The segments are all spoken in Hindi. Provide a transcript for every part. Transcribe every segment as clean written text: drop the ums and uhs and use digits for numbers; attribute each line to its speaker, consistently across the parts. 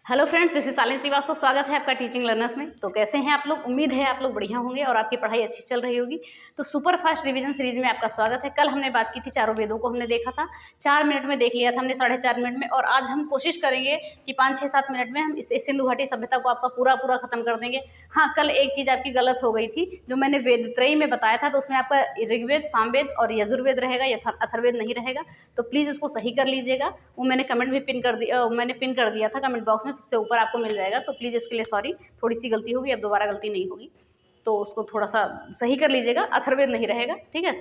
Speaker 1: Hello friends, this is Salin Srivastava. स्वागत है आपका टीचिंग लर्नर्स में। तो कैसे हैं आप लोग? उम्मीद है आप लोग बढ़िया होंगे और आपकी पढ़ाई अच्छी चल रही होगी। तो सुपर फास्ट रिवीजन सीरीज में आपका स्वागत है। कल हमने बात की थी चारों वेदों को हमने देखा था, 4 मिनट में देख लिया था हमने, 4.5 मिनट में। और आज हम कोशिश करेंगे कि 5, 6, 7 मिनट में हम इस सिंधु घाटी सभ्यता को आपका पूरा खत्म कर देंगे। हाँ, कल एक चीज़ आपकी गलत हो गई थी, जो मैंने वेदत्रयी में बताया था, तो उसमें आपका ऋग्वेद, सामवेद और यजुर्वेद रहेगा, अथर्ववेद नहीं रहेगा। तो प्लीज़ उसको सही कर लीजिएगा। वो मैंने कमेंट भी पिन कर दिया था कमेंट बॉक्स में, सबसे ऊपर आपको मिल जाएगा। तो प्लीज़ इसके लिए सॉरी, थोड़ी सी गलती होगी, अब दोबारा गलती नहीं होगी, तो उसको थोड़ा सा सही कर लीजिएगा। अथर्ववेद नहीं रहेगा, ठीक है?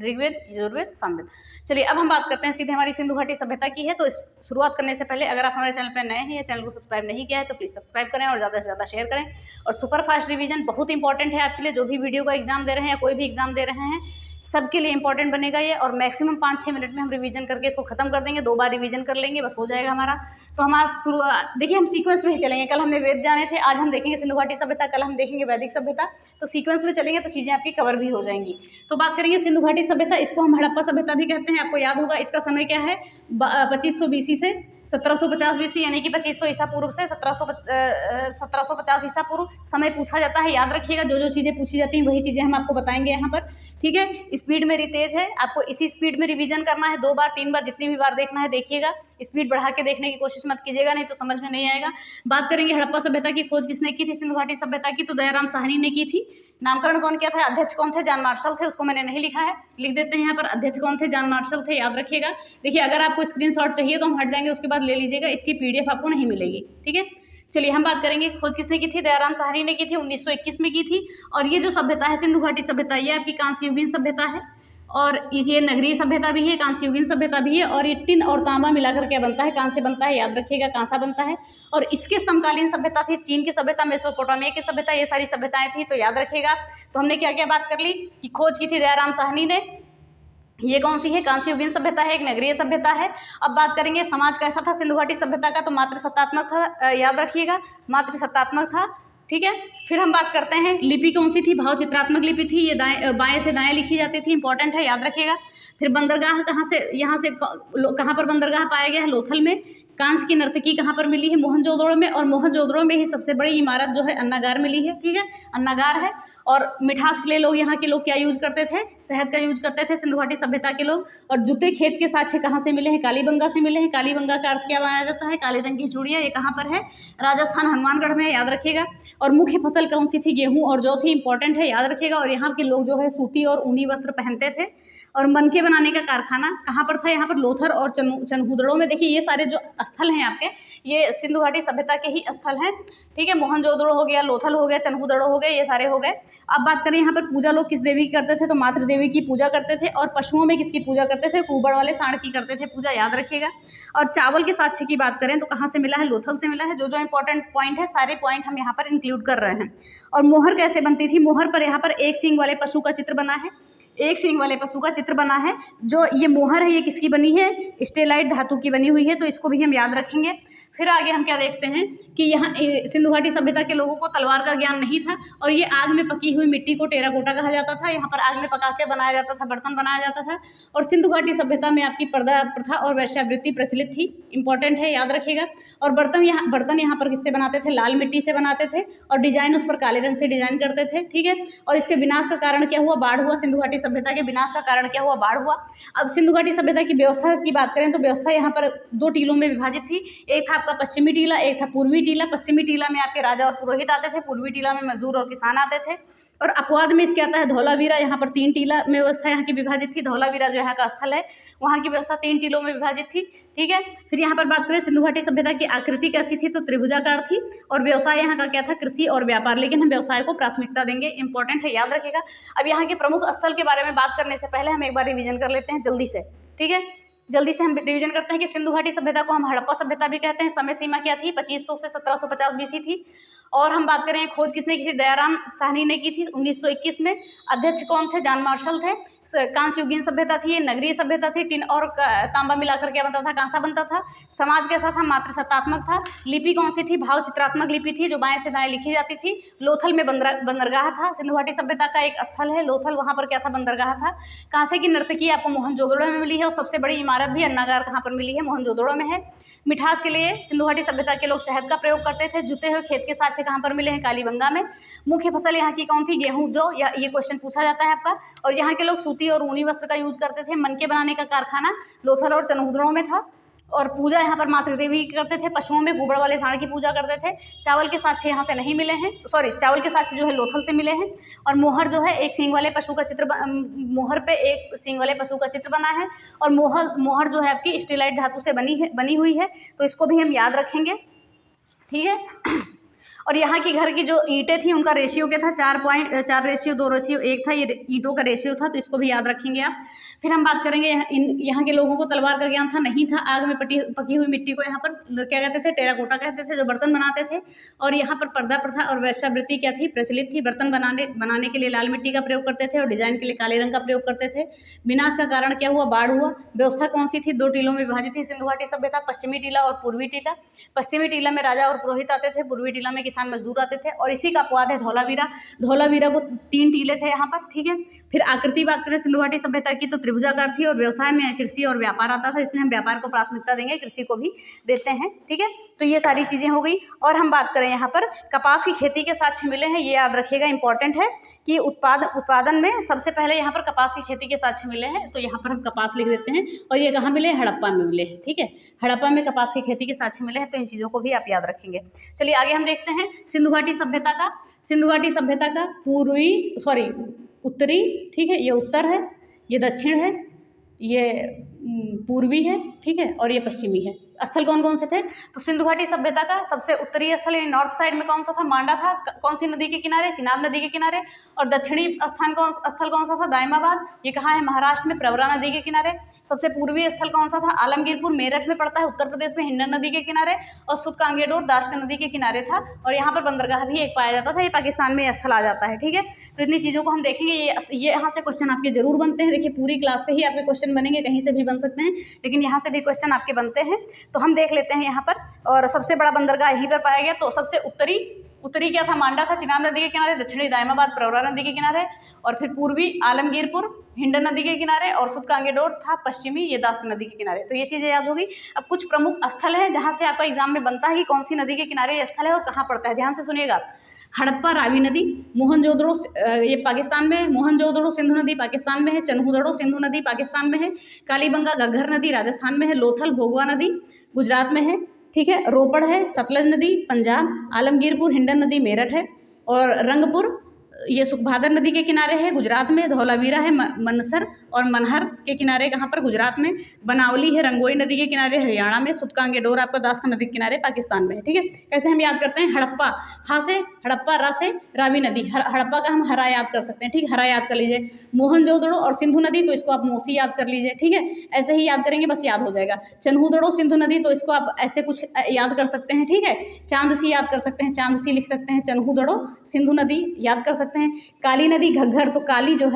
Speaker 1: ऋग्वेद, यजुर्वेद, सामवेद। चलिए अब हम बात करते हैं सीधे हमारी सिंधु घाटी सभ्यता की है। तो शुरुआत करने से पहले अगर आप हमारे चैनल पर नए हैं या चैनल को सब्सक्राइब नहीं किया है तो प्लीज़ सब्सक्राइब करें और ज़्यादा से ज़्यादा शेयर करें। और सुपर फास्ट रिवीजन बहुत इंपॉर्टेंट है आपके लिए, जो भी वीडियो का एग्जाम दे रहे हैं या कोई भी एग्जाम दे रहे हैं, सबके लिए इंपॉर्टेंट बनेगा ये। और मैक्सिमम 5-6 मिनट में हम रिवीजन करके इसको खत्म कर देंगे। 2 बार रिवीजन कर लेंगे, बस हो जाएगा हमारा। तो हमारा शुरुआत देखिए, हम सीक्वेंस में ही चलेंगे। कल हमने वेद जाने थे, आज हम देखेंगे सिंधु घाटी सभ्यता, कल हम देखेंगे वैदिक सभ्यता। तो सीक्वेंस में चलेंगे तो चीज़ें आपकी कवर भी हो जाएंगी। तो बात करेंगे सिंधु घाटी सभ्यता, इसको हम हड़प्पा सभ्यता भी कहते हैं। आपको याद होगा इसका समय क्या है, 2500 BC से 1750 BC, यानी कि 2500 ईसा पूर्व से 1750 ईसा पूर्व समय पूछा जाता है। याद रखिएगा, जो जो चीज़ें पूछी जाती हैं वही चीज़ें हम आपको बताएंगे यहाँ पर, ठीक है? स्पीड मेरी तेज है, आपको इसी स्पीड में रिवीजन करना है। 2 बार 3 बार जितनी भी बार देखना है देखिएगा। स्पीड बढ़ा के देखने की कोशिश मत कीजिएगा, नहीं तो समझ में नहीं आएगा। बात करेंगे हड़प्पा सभ्यता की खोज किसने की थी सिंधु घाटी सभ्यता की, तो दयाराम साहनी ने की थी। नामकरण कौन किया था? अध्यक्ष कौन थे? जॉन मार्शल थे। उसको मैंने नहीं लिखा है, लिख देते हैं यहाँ पर। अध्यक्ष कौन थे? जॉन मार्शल थे, याद रखिएगा। देखिए, अगर आपको स्क्रीनशॉट चाहिए तो हम हट जाएंगे, उसके बाद ले लीजिएगा। इसकी PDF आपको नहीं मिलेगी, ठीक है? चलिए हम बात करेंगे खोज किसने की थी। दयाराम साहनी ने की थी, 1921 में की थी। और ये जो सभ्यता है सिंधु घाटी सभ्यता, ये आपकी कांस्ययुगीन सभ्यता है। और ये नगरीय सभ्यता भी है, कांस्ययुगीन सभ्यता भी है। और ये टिन और तांबा मिलाकर क्या बनता है? कांस्य बनता है, याद रखिएगा, कांसा बनता है। और इसके समकालीन सभ्यता थी चीन की सभ्यता, मेसोपोटामिया की सभ्यता, ये सारी सभ्यताएं थी। तो याद रखिएगा। तो हमने क्या क्या बात कर ली कि खोज की थी दयाराम साहनी ने। ये कौन सी है? कांस्ययुगीन सभ्यता है, एक नगरीय सभ्यता है। अब बात करेंगे समाज कैसा था सिंधु घाटी सभ्यता का, तो मातृसत्तात्मक था, याद रखिएगा, मातृसत्तात्मक था, ठीक है? फिर हम बात करते हैं लिपि कौन सी थी? भाव चित्रात्मक लिपि थी। ये बाएं से दाएं लिखी जाती थी, इंपॉर्टेंट है, याद रखिएगा। फिर बंदरगाह कहाँ से, यहाँ से कहाँ पर बंदरगाह पाया गया है? लोथल में। कांच की नर्तकी कहाँ पर मिली है? मोहनजोदड़ो में। और मोहनजोदड़ो में ही सबसे बड़ी इमारत जो है अन्नागार मिली है, ठीक है? अन्नागार है। और मिठास के लिए लोग, यहाँ के लोग क्या यूज करते थे? शहद का यूज करते थे सिंधु घाटी सभ्यता के लोग। और जूते खेत के साक्ष्य कहाँ से मिले हैं? कालीबंगा से मिले हैं। कालीबंगा का अर्थ क्या बनाया जाता है? काले रंग की चूड़ियाँ। ये कहाँ पर है? राजस्थान, हनुमानगढ़ में, याद रखिएगा। और मुख्य फसल कौन सी थी? गेहूँ और जौ थी, इंपॉर्टेंट है, याद रखिएगा। और यहाँ के लोग जो है सूती और ऊनी वस्त्र पहनते थे। और मनके बनाने का कारखाना कहाँ पर था? यहाँ पर लोथर और चनहुदड़ो में। देखिए, ये सारे जो स्थल हैं आपके, ये सिंधु घाटी सभ्यता के ही स्थल हैं, ठीक है? मोहनजोदड़ो हो गया, लोथल हो गया, चनहुदड़ो हो गए, ये सारे हो गए। अब बात करें यहाँ पर पूजा लोग किस देवी की करते थे, तो मातृ देवी की पूजा करते थे। और पशुओं में किसकी पूजा करते थे? कुबड़ वाले सांड की करते थे पूजा, याद रखिएगा। और चावल के साक्ष्य की बात करें तो कहाँ से मिला है? लोथल से मिला है। जो जो इंपॉर्टेंट पॉइंट है, सारे पॉइंट हम यहाँ पर इंक्लूड कर रहे हैं। और मोहर कैसे बनती थी? मोहर पर यहाँ पर एक सींग वाले पशु का चित्र बना है, एक सींग वाले पशु का चित्र बना है। जो ये मोहर है, ये किसकी बनी है? स्टेलाइट धातु की बनी हुई है, तो इसको भी हम याद रखेंगे। फिर आगे हम क्या देखते हैं कि यहाँ सिंधु घाटी सभ्यता के लोगों को तलवार का ज्ञान नहीं था। और ये आग में पकी हुई मिट्टी को टेराकोटा कहा जाता था। यहाँ पर आग में पका के बनाया जाता था, बर्तन बनाया जाता था। और सिंधु घाटी सभ्यता में आपकी पर्दा प्रथा और वेश्यावृत्ति प्रचलित थी, इंपॉर्टेंट है, याद रखिएगा। और बर्तन यहाँ पर किससे बनाते थे? लाल मिट्टी से बनाते थे। और डिजाइन उस पर काले रंग से डिजाइन करते थे, ठीक है? और इसके विनाश का कारण क्या हुआ? बाढ़ हुआ। सिंधु घाटी सभ्यता के विनाश का कारण क्या हुआ? बाढ़ हुआ। अब सिंधु घाटी सभ्यता की व्यवस्था की बात करें तो व्यवस्था यहाँ पर 2 टीलों में विभाजित थी। एक था आपका पश्चिमी टीला, एक था पूर्वी टीला। पश्चिमी टीला में आपके राजा और पुरोहित आते थे, पूर्वी टीला में मजदूर और किसान आते थे। और अपवाद में इसके आता है धौलावीरा। यहाँ पर 3 टीला में व्यवस्था यहाँ की विभाजित थी। धौलावीरा जो यहाँ का स्थल है, वहाँ की व्यवस्था 3 टीलों में विभाजित थी, ठीक है? फिर यहाँ पर बात करें सिंधु घाटी सभ्यता की आकृति कैसी थी, तो त्रिभुजाकार थी। और व्यवसाय यहाँ का क्या था? कृषि और व्यापार, लेकिन हम व्यवसाय को प्राथमिकता देंगे, इंपॉर्टेंट है, याद रखिएगा। अब यहाँ के प्रमुख स्थल के बारे में बात करने से पहले हम एक बार रिवीजन कर लेते हैं जल्दी से, ठीक है? जल्दी से हम रिवीजन करते हैं कि सिंधु घाटी सभ्यता को हम हड़प्पा सभ्यता भी कहते हैं। समय सीमा क्या थी? 2500 से 1750 BC थी। और हम बात करें खोज किसने की थी, दयाराम साहनी ने की थी 1921 में। अध्यक्ष कौन थे, जॉन मार्शल थे। कांस्य युगीन सभ्यता थी, ये नगरीय सभ्यता थी, टिन और तांबा मिलाकर क्या बनता था, कांसा बनता था। समाज कैसा था, मातृसत्तात्मक था। लिपि कौन सी थी, भाव चित्रात्मक लिपि थी जो बाएं से दाएं लिखी जाती थी। लोथल में बंदरगाह था, सिंधु घाटी सभ्यता का एक स्थल है लोथल, वहां पर क्या था, बंदरगाह था। कांसे की नर्तकी आपको मोहनजोदड़ो में मिली है और सबसे बड़ी इमारत भी अन्नागार कहाँ पर मिली है, मोहनजोदड़ो में है। मिठास के लिए सिंधु घाटी सभ्यता के लोग शहद का प्रयोग करते थे। जुते हुए खेत के साक्ष्य कहाँ पर मिले हैं, कालीबंगा में। मुख्य फसल यहाँ की कौन थी, गेहूं, जौ, या ये क्वेश्चन पूछा जाता है आपका। और यहाँ के लोग सूती और ऊनी वस्त्र का यूज करते थे। मनके बनाने का कारखाना लोथल और चनहुदड़ो में था। और पूजा यहाँ पर मातृदेवी की करते थे। पशुओं में गोबर वाले सांड की पूजा करते थे। चावल के साक्ष्य यहाँ से नहीं मिले हैं, सॉरी, चावल के साक्ष्य जो है लोथल से मिले हैं। और मोहर जो है एक सींग वाले पशु का चित्र, मोहर पे एक सींग वाले पशु का चित्र बना है। और मोहर जो है आपकी स्टीलाइट धातु से बनी हुई है, तो इसको भी हम याद रखेंगे, ठीक है। और यहाँ की घर की जो ईंटें थी उनका रेशियो क्या था, 4:2:1 था, ये ईंटों का रेशियो था, तो इसको भी याद रखेंगे आप। फिर हम बात करेंगे यहाँ के लोगों को तलवार का ज्ञान था, नहीं था। आग में पकी हुई मिट्टी को यहाँ पर क्या कहते थे, टेराकोटा कहते थे, जो बर्तन बनाते थे। और यहाँ पर पर्दा प्रथा और वेश्यावृत्ति क्या थी, प्रचलित थी। बर्तन बनाने के लिए लाल मिट्टी का प्रयोग करते थे और डिजाइन के लिए काले रंग का प्रयोग करते थे। विनाश का कारण क्या हुआ, बाढ़ हुआ। व्यवस्था कौन सी थी, 2 टीलों में विभाजित थी सिंधु घाटी सभ्यता, पश्चिमी टीला और पूर्वी टीला। पश्चिमी टीला में राजा और पुरोहित आते थे, पूर्वी टीला में किसान मजदूर आते थे। और इसी का अपवाद है धौलावीरा। धौलावीरा को 3 टीले थे यहाँ पर, ठीक है। फिर आकृति बात करें सिंधु घाटी सभ्यता की, तो त्रिभुजाकार थी। और व्यवसाय में कृषि और व्यापार आता था, इसमें हम व्यापार को प्राथमिकता देंगे, कृषि को भी देते हैं, ठीक है। तो ये सारी चीजें हो गई। और हम बात करें यहाँ पर कपास की खेती के साक्ष्य मिले हैं, ये याद रखिएगा, इंपॉर्टेंट है कि उत्पादन में सबसे पहले यहाँ पर कपास की खेती के साक्ष्य मिले हैं। तो यहाँ पर हम कपास लिख देते हैं। और ये कहाँ मिले, हड़प्पा में मिले हैं, ठीक है। हड़प्पा में कपास की खेती के साक्ष्य मिले हैं, तो इन चीजों को भी आप याद रखेंगे। चलिए आगे हम देखते हैं सिंधु घाटी सभ्यता का उत्तरी, ठीक है, ये उत्तर है, ये दक्षिण है, ये पूर्वी है, ठीक है, और ये पश्चिमी है। स्थल कौन कौन से थे, तो सिंधु घाटी सभ्यता का सबसे उत्तरीय स्थल यानी नॉर्थ साइड में कौन सा था, मांडा था। कौन सी नदी के किनारे, चिनाब नदी के किनारे। और दक्षिणी स्थल कौन सा था, दायमाबाद, ये कहाँ है, महाराष्ट्र में, प्रवरा नदी के किनारे। सबसे पूर्वी स्थल कौन सा था, आलमगीरपुर, मेरठ में पड़ता है, उत्तर प्रदेश में, हिंडन नदी के किनारे। और सुतकांगेडोर दाशका नदी के किनारे था। और यहाँ पर बंदरगाह भी एक पाया जाता था, ये पाकिस्तान में स्थल आ जाता है, ठीक है। तो इतनी चीज़ों को हम देखेंगे, ये यहाँ से क्वेश्चन आपके जरूर बनते हैं। देखिए पूरी क्लास से ही आपके क्वेश्चन बनेंगे, कहीं से भी बन सकते हैं, लेकिन यहाँ से भी क्वेश्चन आपके बनते हैं। तो हम देख लेते हैं यहाँ पर। और सबसे बड़ा बंदरगाह यहीं पर पाया गया। तो सबसे उत्तरी क्या था, मांडा था, चिनाब नदी के किनारे। दक्षिणी दायमाबाद, प्रवरा नदी के किनारे। और फिर पूर्वी आलमगीरपुर, हिंडन नदी के किनारे। और सुतकांगेडोर था पश्चिमी, ये दाशका नदी के किनारे। तो ये चीज़ें याद होगी। अब कुछ प्रमुख स्थल हैं जहाँ से आपका एग्जाम में बनता है कि कौन सी नदी के किनारे ये स्थल है और कहाँ पड़ता है। ध्यान से सुनिएगा, हड़प्पा रावी नदी, मोहनजोदड़ो ये पाकिस्तान में है, मोहनजोदड़ो सिंधु नदी पाकिस्तान में है, चनहुदड़ो सिंधु नदी पाकिस्तान में है, कालीबंगा घग्घर नदी राजस्थान में है, लोथल भोगवा नदी गुजरात में है, ठीक है, रोपड़ है, सतलज नदी पंजाब, आलमगीरपुर हिंडन नदी मेरठ है। और रंगपुर ये सुखभादर नदी के किनारे है गुजरात में। धौलावीरा है मनसर और मनहर के किनारे कहाँ पर, गुजरात में। बनावली है रंगोई नदी के किनारे हरियाणा में। सुतकांगेडोर आपका दाशका नदी के किनारे पाकिस्तान में है, ठीक है। कैसे हम याद करते हैं, हड़प्पा, हा से हड़प्पा, रा से रावी नदी, हड़प्पा का हम हरा याद कर सकते हैं, ठीक, हरा याद कर लीजिए। मोहनजोदड़ो और सिंधु नदी, तो इसको आप मोसी याद कर लीजिए, ठीक है। ऐसे ही याद करेंगे, बस याद हो जाएगा। चनहुदड़ो सिंधु नदी, तो इसको आप ऐसे कुछ याद कर सकते हैं, ठीक है। चांदसी याद कर सकते हैं, चांदसी लिख सकते हैं। चनहुदड़ो सिंधु नदी याद कर सकते हैं। काली नदी घग्घर, तो काली जो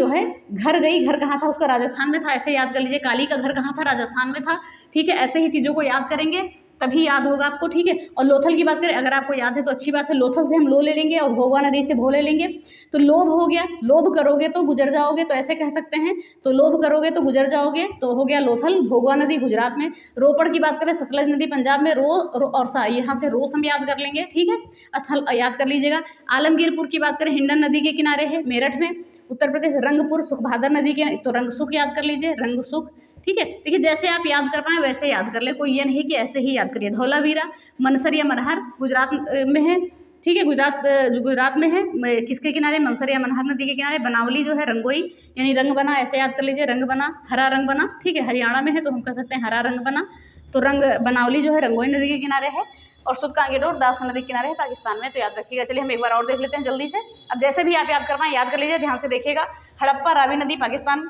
Speaker 1: है घर गई, घर कहाँ था उसका, राजस्थान में था, ऐसे याद कर लीजिए। काली का घर कहाँ था, राजस्थान में था, ठीक है। ऐसे ही चीज़ों को याद करेंगे तभी याद होगा आपको, ठीक है। और लोथल की बात करें, अगर आपको याद है तो अच्छी बात है, लोथल से हम लो ले लेंगे और भोगवा नदी से भो ले लेंगे। तो लोभ हो गया, लोभ करोगे तो गुजर जाओगे, तो ऐसे कह सकते हैं। तो लोभ करोगे तो गुजर जाओगे, तो हो गया लोथल। भोगवा नदी गुजरात में। रोपड़ की बात करें, सतलज नदी पंजाब में। और यहाँ से रोस हम याद कर लेंगे, ठीक है, स्थल याद कर लीजिएगा। आलमगीरपुर की बात करें, हिंडन नदी के किनारे है, मेरठ में, उत्तर प्रदेश। रंगपुर सुखभादर नदी के, तो रंगसुख याद कर लीजिए, रंगसुख, ठीक है। देखिए जैसे आप याद कर पाए वैसे याद कर ले, कोई ये नहीं कि ऐसे ही याद करिए। धौलावीरा मनसर या मनहर गुजरात में है, ठीक है, गुजरात में है। किसके किनारे, मनसर या मनहर नदी के किनारे। बनावली जो है रंगोई यानी रंग बना, ऐसे याद कर लीजिए, रंग बना, हरा रंग बना, ठीक है, हरियाणा में है, तो हम कह सकते हैं हरा रंग बना। तो बनावली जो है रंगोई नदी के किनारे है। और सुतकांगेडोर दाशका नदी के किनारे है पाकिस्तान में, तो याद रखिएगा। चलिए हम एक बार और देख लेते हैं जल्दी से। अब जैसे भी आप याद कर पाएं याद कर लीजिए, ध्यान से देखिएगा। हड़प्पा रावी नदी पाकिस्तान,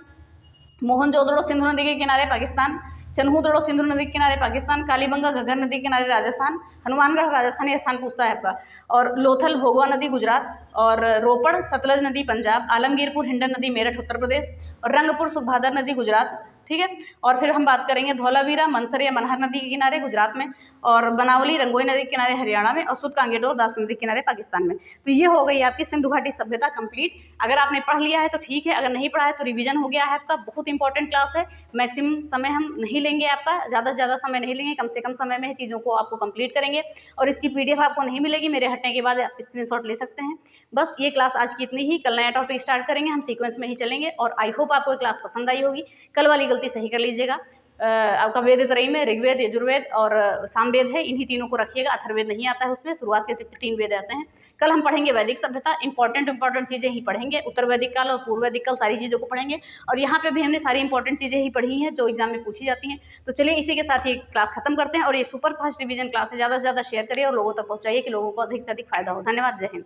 Speaker 1: मोहनजोदड़ो सिंधु नदी के किनारे पाकिस्तान, चन्हू दड़ो सिंधु नदी के किनारे पाकिस्तान, कालीबंगा घग्गर नदी के किनारे राजस्थान, हनुमानगढ़ राजस्थान ये स्थान पूछता है आपका, और लोथल भोगवा नदी गुजरात, और रोपड़ सतलज नदी पंजाब, आलमगीरपुर हिंडन नदी मेरठ उत्तर प्रदेश, और रंगपुर सुखभादर नदी गुजरात, ठीक है। और फिर हम बात करेंगे धौलावीरा मनसर या मनहर नदी के किनारे गुजरात में, और बनावली रंगोई नदी के किनारे हरियाणा में, और सुद कांगेडोर दास नदी के किनारे पाकिस्तान में। तो ये हो गई आपकी सिंधु घाटी सभ्यता कंप्लीट। अगर आपने पढ़ लिया है तो ठीक है, अगर नहीं पढ़ा है तो रिवीजन हो गया है आपका। बहुत इंपॉर्टेंट क्लास है, मैक्सिमम समय हम नहीं लेंगे आपका, ज़्यादा से ज़्यादा समय नहीं लेंगे, कम से कम समय में चीज़ों को आपको कंप्लीट करेंगे। और इसकी PDF आपको नहीं मिलेगी, मेरे हटने के बाद आप स्क्रीनशॉट ले सकते हैं। बस ये क्लास आज की इतनी ही, कल नया टॉपिक स्टार्ट करेंगे, हम सीक्वेंस में ही चलेंगे। और आई होप आपको ये क्लास पसंद आई होगी। कल वाली गलती सही कर लीजिएगा। आपका वेद त्रयी में ऋग्वेद, यजुर्वेद और सामवेद है, इन्हीं तीनों को रखिएगा। अथर्ववेद नहीं आता है उसमें, शुरुआत के 3 वेद आते हैं। कल हम पढ़ेंगे वैदिक सभ्यता, इंपॉर्टेंट चीज़ें ही पढ़ेंगे। उत्तर वैदिक काल और पूर्व वैदिक काल सारी चीज़ों को पढ़ेंगे। और यहाँ पे भी हमने सारी इंपॉर्टेंट चीज़ें ही पढ़ी हैं जो एग्जाम में पूछी जाती हैं। तो चलिए इसी के साथ ये क्लास खत्म करते हैं। और ये सुपर फास्ट रिवीजन क्लास है, ज़्यादा से ज़्यादा शेयर करिए और लोगों तक पहुँचाइए कि लोगों को अधिक से अधिक फायदा हो। धन्यवाद, जय हिंद।